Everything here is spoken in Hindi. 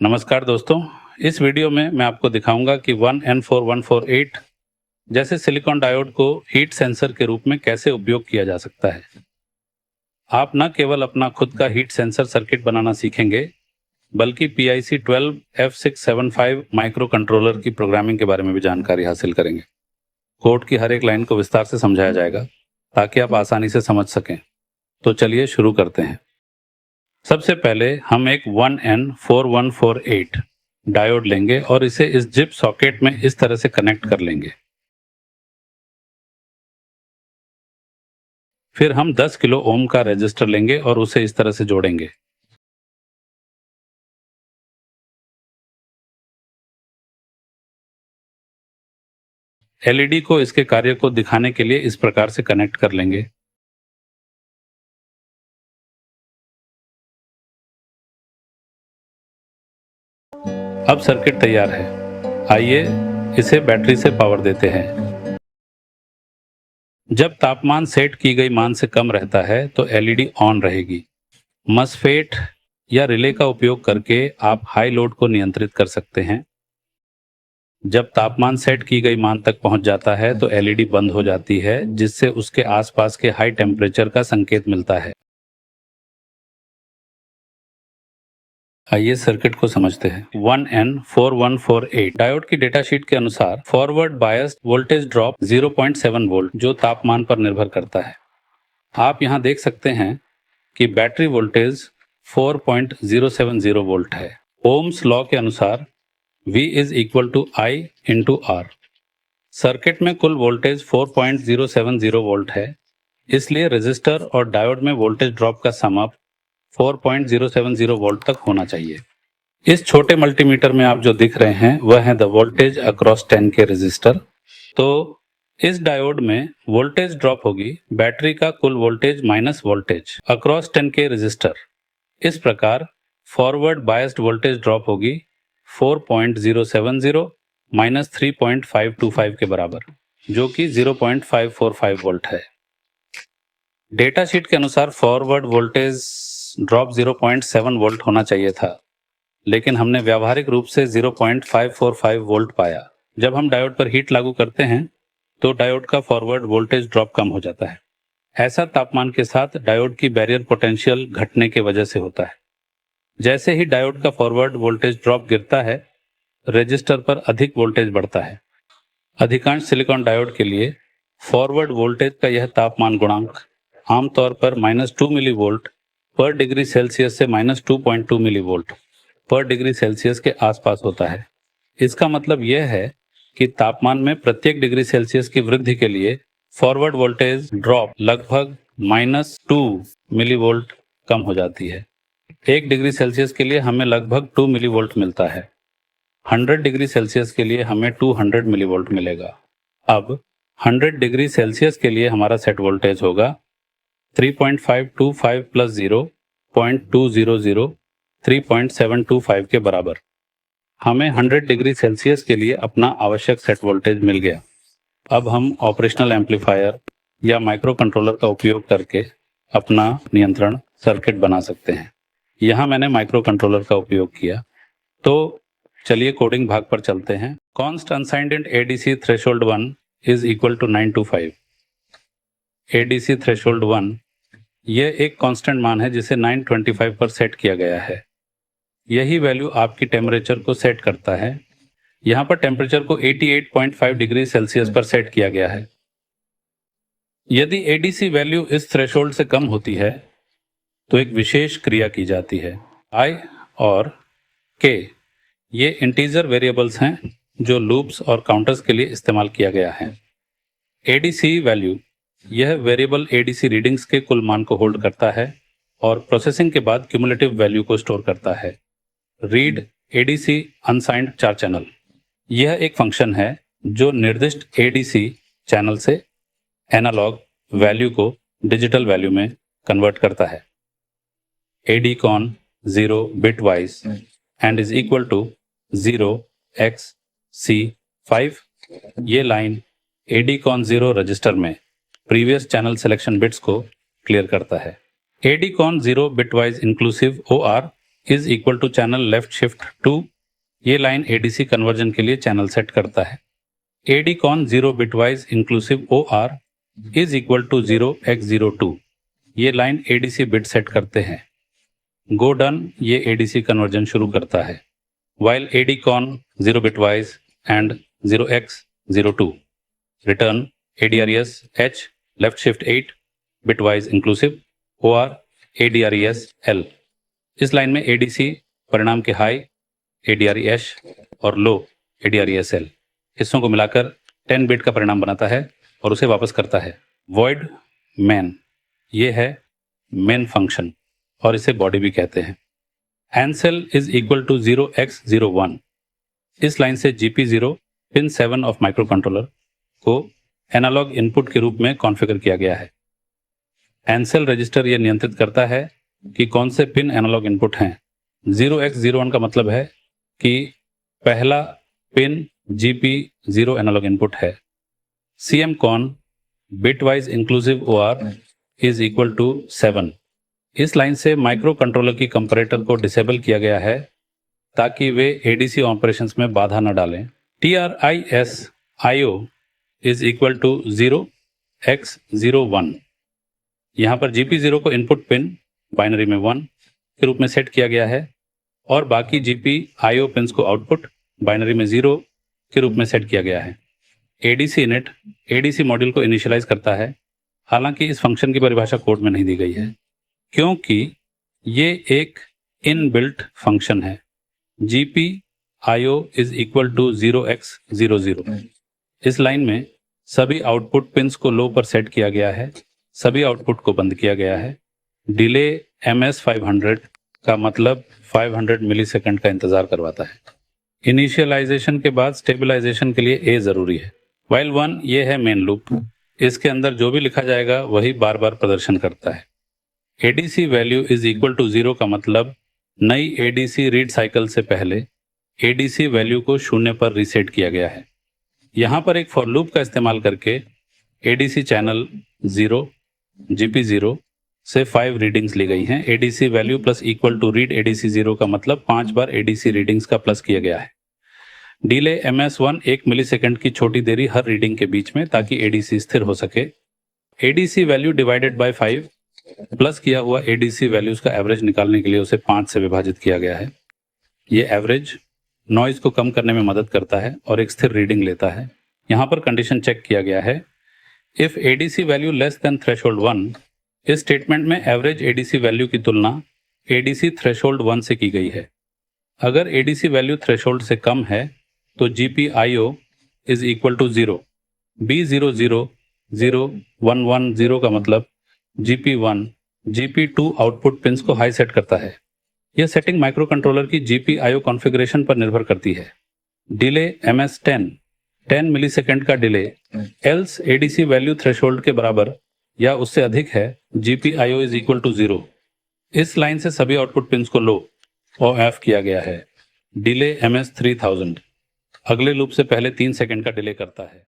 नमस्कार दोस्तों, इस वीडियो में मैं आपको दिखाऊंगा कि 1N4148 जैसे सिलिकॉन डायोड को हीट सेंसर के रूप में कैसे उपयोग किया जा सकता है। आप न केवल अपना खुद का हीट सेंसर सर्किट बनाना सीखेंगे, बल्कि PIC12F675 माइक्रो कंट्रोलर की प्रोग्रामिंग के बारे में भी जानकारी हासिल करेंगे। कोड की हर एक लाइन को विस्तार से समझाया जाएगा ताकि आप आसानी से समझ सकें। तो चलिए शुरू करते हैं। सबसे पहले हम एक 1N4148 डायोड लेंगे और इसे इस जिप सॉकेट में इस तरह से कनेक्ट कर लेंगे। फिर हम 10 किलो ओम का रेजिस्टर लेंगे और उसे इस तरह से जोड़ेंगे। एलईडी को इसके कार्य को दिखाने के लिए इस प्रकार से कनेक्ट कर लेंगे। अब सर्किट तैयार है। आइए इसे बैटरी से पावर देते हैं। जब तापमान सेट की गई मान से कम रहता है तो एलईडी ऑन रहेगी। मॉसफेट या रिले का उपयोग करके आप हाई लोड को नियंत्रित कर सकते हैं। जब तापमान सेट की गई मान तक पहुंच जाता है तो एलईडी बंद हो जाती है, जिससे उसके आसपास के हाई टेम्परेचर का संकेत मिलता है। आइए सर्किट को समझते हैं। 1N4148 डायोड की डेटा शीट के अनुसार forward biased voltage drop 0.7 volt जो तापमान पर निर्भर करता है। आप यहां देख सकते हैं कि बैटरी वोल्टेज 4.070 वोल्ट है। ओम्स लॉ के अनुसार V is equal to I into R। Circuit में कुल वोल्टेज 4.070 वोल्ट है, इसलिए रेजिस्टर और डायोड में वोल्टेज ड्रॉप का सम अप 4.070 वोल्ट तक होना चाहिए। इस छोटे मल्टीमीटर में आप जो दिख रहे हैं वह है द वोल्टेज अक्रॉस 10 के रेजिस्टर। तो इस डायोड में वोल्टेज ड्रॉप होगी बैटरी का कुल वोल्टेज माइनस वोल्टेज अक्रॉस 10 के रेजिस्टर। इस प्रकार फॉरवर्ड बायस्ड वोल्टेज ड्रॉप होगी 4.070 माइनस 3.525 के बराबर, जो कि 0.545 वोल्ट है। डेटा शीट के अनुसार फॉरवर्ड वोल्टेज ड्रॉप 0.7 वोल्ट होना चाहिए था, लेकिन हमने व्यावहारिक रूप से 0.545 वोल्ट पाया। जब हम डायोड पर हीट लागू करते हैं तो डायोड का फॉरवर्ड वोल्टेज ड्रॉप कम हो जाता है। ऐसा तापमान के साथ डायोड की बैरियर पोटेंशियल घटने की वजह से होता है। जैसे ही डायोड का फॉरवर्ड वोल्टेज ड्रॉप गिरता है, रेजिस्टर पर अधिक वोल्टेज बढ़ता है। अधिकांश सिलिकॉन डायोड के लिए फॉरवर्ड वोल्टेज का यह तापमान गुणांक आमतौर पर -2 मिली वोल्ट पर डिग्री सेल्सियस से -2.2 मिली वोल्ट पर डिग्री सेल्सियस के आसपास होता है। इसका मतलब यह है कि तापमान में प्रत्येक डिग्री सेल्सियस की वृद्धि के लिए फॉरवर्ड वोल्टेज ड्रॉप लगभग -2 मिली वोल्ट कम हो जाती है। 1 डिग्री सेल्सियस के लिए हमें लगभग 2 मिली वोल्ट मिलता है। 100 डिग्री सेल्सियस के लिए हमें 200 मिली वोल्ट मिलेगा। अब 100 डिग्री सेल्सियस के लिए हमारा सेट वोल्टेज होगा 3.525 प्लस 0.200 3.725 के बराबर। हमें 100 डिग्री सेल्सियस के लिए अपना आवश्यक सेट वोल्टेज मिल गया। अब हम ऑपरेशनल एम्पलीफायर या माइक्रो कंट्रोलर का उपयोग करके अपना नियंत्रण सर्किट बना सकते हैं। यहाँ मैंने माइक्रो कंट्रोलर का उपयोग किया। तो चलिए कोडिंग भाग पर चलते हैं। Const unsigned int ADC threshold 1 is equal to 925। ADC threshold 1 यह एक कांस्टेंट मान है जिसे 925 पर सेट किया गया है। यही वैल्यू आपकी टेम्परेचर को सेट करता है। यहाँ पर टेम्परेचर को 88.5 डिग्री सेल्सियस पर सेट किया गया है। यदि ADC वैल्यू इस थ्रेशोल्ड से कम होती है तो एक विशेष क्रिया की जाती है। I और K ये इंटीजर वेरिएबल्स हैं जो लूप्स और काउंटर्स के लिए इस्तेमाल किया गया है। ADC वैल्यू यह वेरिएबल ADC रीडिंग्स के कुल मान को होल्ड करता है और प्रोसेसिंग के बाद क्यूमुलेटिव वैल्यू को स्टोर करता है। रीड ADC अनसाइंड 4 चैनल यह एक फंक्शन है जो निर्दिष्ट ADC चैनल से एनालॉग वैल्यू को डिजिटल वैल्यू में कन्वर्ट करता है। ADCON 0 bitwise and is equal to 0xC5। ये लाइन ADCON 0 रजिस्टर में प्रीवियस चैनल सिलेक्शन बिट्स को क्लियर करता है। ADCON 0 bitwise inclusive OR is equal to channel left shift 2। ये लाइन एडीसी कन्वर्जन के लिए चैनल सेट करता है। ADCON 0 bitwise inclusive OR is equal to 0x02। ये लाइन एडीसी बिट सेट करते हैं। गो डन ये एडीसी कन्वर्जन शुरू करता है। While ADCON 0 bitwise and 0x02 return ADRES H left shift 8 bitwise inclusive OR ADRES L। इस लाइन में ADC परिणाम के हाई ADRES और लो ADRES L हिस्सों को मिलाकर 10 बिट का परिणाम बनाता है और उसे वापस करता है। वॉइड मेन ये है मेन फंक्शन और इसे बॉडी भी कहते हैं। ANSEL is equal to 0x01। इस लाइन से GP0 pin 7 of micro controller को एनालॉग इनपुट के रूप में कॉन्फ़िगर किया गया है। ANSEL रजिस्टर यह नियंत्रित करता है कि कौन से पिन एनालॉग इनपुट हैं। 0x01 का मतलब है कि पहला पिन GP0 एनालॉग इनपुट है। CMCON bitwise inclusive OR is equal to 7। इस लाइन से माइक्रो कंट्रोलर की कंपैरेटर को डिसेबल किया गया है ताकि वे ADC ऑपरेशंस में बाधा न डालें। TRIS IO is equal to 0x01। यहाँ पर GP0 को इनपुट पिन बाइनरी में 1 के रूप में सेट किया गया है और बाकी GPIO पिन्स को आउटपुट बाइनरी में 0 के रूप में सेट किया गया है। ADC इनिट ADC मॉड्यूल को इनिशियलाइज करता है। हालांकि इस फंक्शन की परिभाषा कोड में नहीं दी गई है क्योंकि ये एक इनबिल्ट फंक्शन है। GPIO is equal to 0x00। इस लाइन में सभी आउटपुट पिन्स को लो पर सेट किया गया है, सभी आउटपुट को बंद किया गया है। डिले MS500 का मतलब 500 मिलीसेकंड का इंतजार करवाता है। इनिशियलाइजेशन के बाद स्टेबलाइजेशन के लिए A जरूरी है। वाइल 1 ये है मेन लूप, इसके अंदर जो भी लिखा जाएगा वही बार बार प्रदर्शन करता है। ADC value is equal to 0 का मतलब नई ADC रीड साइकिल से पहले ADC वैल्यू को 0 पर रीसेट किया गया है। यहाँ पर एक फॉर लूप का इस्तेमाल करके ADC चैनल 0 GP0 से 5 रीडिंग्स ली गई हैं। ADC value plus equal to read ADC 0 का मतलब 5 बार ADC रीडिंग्स का प्लस किया गया है। डिले MS1 1 मिलीसेकंड की छोटी देरी हर रीडिंग के बीच में ताकि ADC स्थिर हो सके। ADC value divided by 5 plus किया हुआ ADC वैल्यूज का एवरेज निकालने के लिए उसे 5 से विभाजित किया गया है। ये एवरेज नॉइज को कम करने में मदद करता है और एक स्थिर रीडिंग लेता है। यहाँ पर कंडीशन चेक किया गया है। If ADC value less than threshold 1, इस स्टेटमेंट में एवरेज ADC वैल्यू की तुलना ADC थ्रेशोल्ड 1 से की गई है। अगर ADC वैल्यू थ्रेशोल्ड से कम है तो GPIO is equal to 0। B0000110 का मतलब GP1 GP2 आउटपुट पिंस को हाई सेट करता है। यह सेटिंग माइक्रो कंट्रोलर की GPIO कॉन्फ़िगरेशन पर निर्भर करती है। डिले MS10 10 मिलीसेकंड का delay else ADC value threshold के बराबर या उससे अधिक है GPIO इज इक्वल टू 0। इस लाइन से सभी आउटपुट पिंस को लो OF किया गया है। डिले MS3000 अगले लूप से पहले 3 सेकंड का डिले करता है।